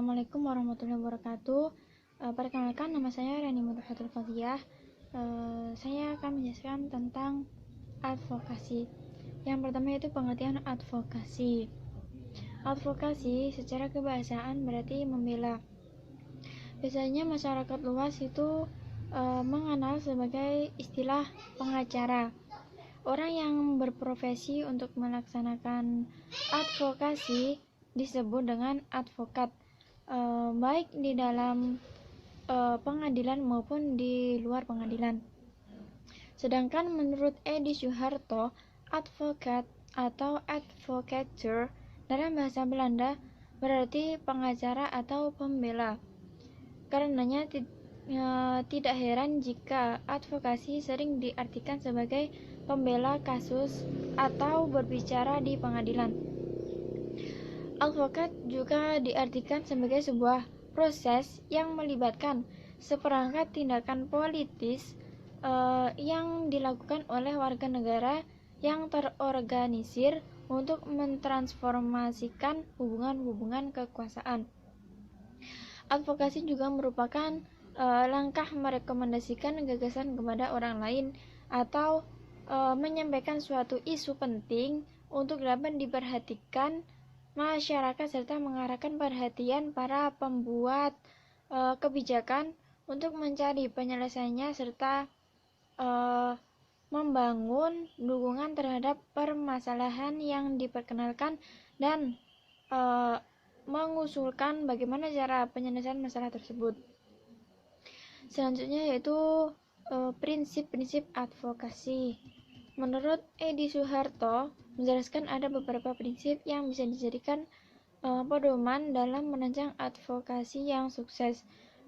Assalamualaikum warahmatullahi wabarakatuh. Perkenalkan, nama saya Rani Mudhatul Fadhiyah. Saya akan menjelaskan tentang advokasi. Yang pertama yaitu pengertian advokasi. Advokasi secara kebahasaan berarti membela. Biasanya masyarakat luas itu mengenal sebagai istilah pengacara. Orang yang berprofesi untuk melaksanakan advokasi disebut dengan advokat, baik di dalam pengadilan maupun di luar pengadilan. Sedangkan menurut Edi Suharto, advokat atau advocator dalam bahasa Belanda berarti pengacara atau pembela. Karenanya tidak heran jika advokasi sering diartikan sebagai pembela kasus atau berbicara di pengadilan. Advokat juga diartikan sebagai sebuah proses yang melibatkan seperangkat tindakan politis yang dilakukan oleh warga negara yang terorganisir untuk mentransformasikan hubungan-hubungan kekuasaan. Advokasi juga merupakan langkah merekomendasikan gagasan kepada orang lain atau menyampaikan suatu isu penting untuk dapat diperhatikan masyarakat serta mengarahkan perhatian para pembuat kebijakan untuk mencari penyelesaiannya serta membangun dukungan terhadap permasalahan yang diperkenalkan dan mengusulkan bagaimana cara penyelesaian masalah tersebut. Selanjutnya yaitu prinsip-prinsip advokasi. Menurut Edi Suharto, menjelaskan ada beberapa prinsip yang bisa dijadikan pedoman dalam merancang advokasi yang sukses.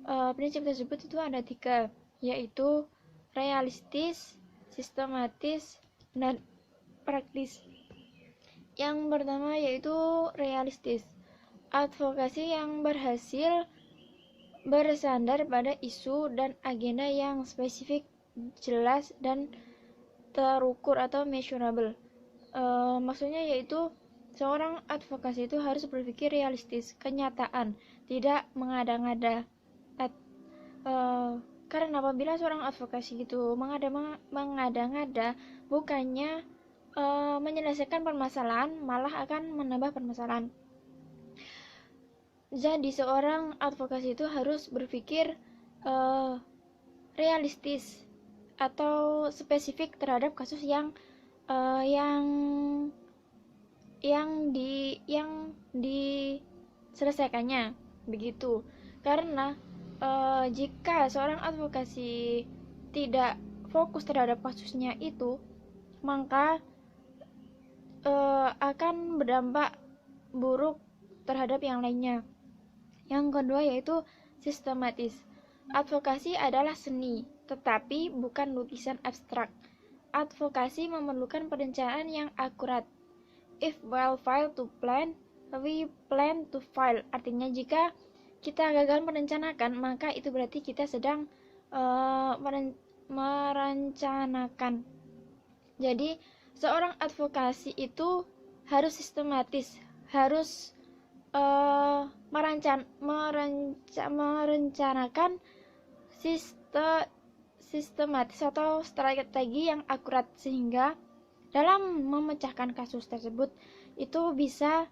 Prinsip tersebut itu ada 3, yaitu realistis, sistematis, dan praktis. Yang pertama yaitu realistis. Advokasi yang berhasil bersandar pada isu dan agenda yang spesifik, jelas, dan terukur atau measurable. Maksudnya yaitu seorang advokasi itu harus berpikir realistis, kenyataan, tidak mengada-ngada. Karena apabila seorang advokasi itu mengada-ngada, bukannya menyelesaikan permasalahan, malah akan menambah permasalahan. Jadi seorang advokasi itu harus berpikir realistis atau spesifik terhadap kasus yang diselesaikannya, begitu. Karena jika seorang advokasi tidak fokus terhadap kasusnya itu, maka akan berdampak buruk terhadap yang lainnya. Yang kedua yaitu sistematis. Advokasi adalah seni, tetapi bukan lukisan abstrak. Advokasi memerlukan perencanaan yang akurat. If well file to plan, we plan to file. Artinya jika kita gagal merencanakan, maka itu berarti kita sedang merencanakan. Jadi seorang advokasi itu harus sistematis, harus merencanakan sistematis atau strategi yang akurat, sehingga dalam memecahkan kasus tersebut itu bisa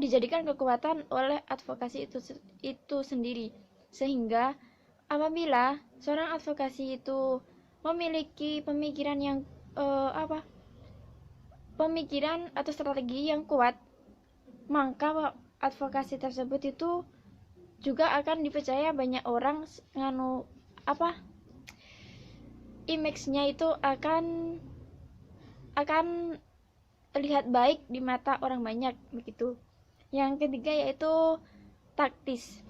dijadikan kekuatan oleh advokasi itu sendiri. Sehingga apabila seorang advokasi itu memiliki pemikiran yang pemikiran atau strategi yang kuat, maka advokasi tersebut itu juga akan dipercaya banyak orang, image-nya itu akan terlihat baik di mata orang banyak, begitu. Yang ketiga yaitu taktis.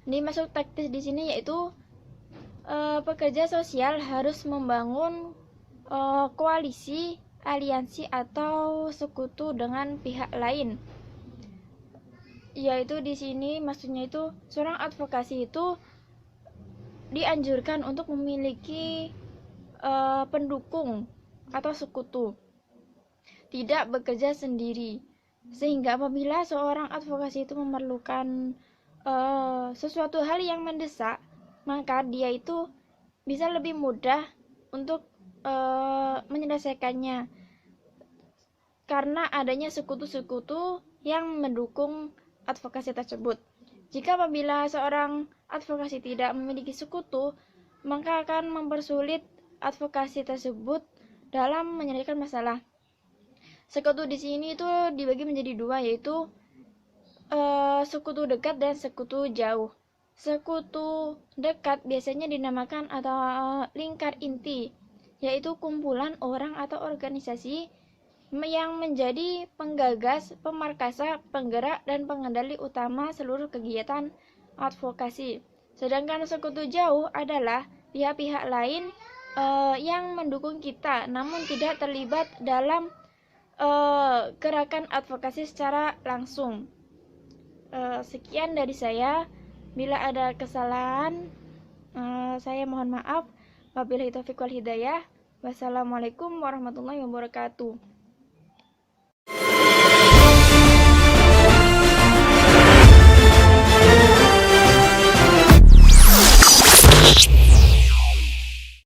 Dimaksud taktis di sini yaitu pekerja sosial harus membangun koalisi, aliansi atau sekutu dengan pihak lain. Yaitu di sini maksudnya itu seorang advokasi itu dianjurkan untuk memiliki pendukung atau sekutu, tidak bekerja sendiri. Sehingga apabila seorang advokasi itu memerlukan sesuatu hal yang mendesak, maka dia itu bisa lebih mudah untuk menyelesaikannya karena adanya sekutu-sekutu yang mendukung advokasi tersebut. Jika apabila seorang advokasi tidak memiliki sekutu, maka akan mempersulit advokasi tersebut dalam menyelesaikan masalah. Sekutu di sini itu dibagi menjadi dua, yaitu sekutu dekat dan sekutu jauh. Sekutu dekat biasanya dinamakan atau lingkar inti, yaitu kumpulan orang atau organisasi yang menjadi penggagas, pemarkasa, penggerak, dan pengendali utama seluruh kegiatan advokasi. Sedangkan sekutu jauh adalah pihak-pihak lain yang mendukung kita, namun tidak terlibat dalam gerakan advokasi secara langsung. Sekian dari saya. Bila ada kesalahan, saya mohon maaf. Wabillahi taufiq wal hidayah. Wassalamualaikum warahmatullahi wabarakatuh.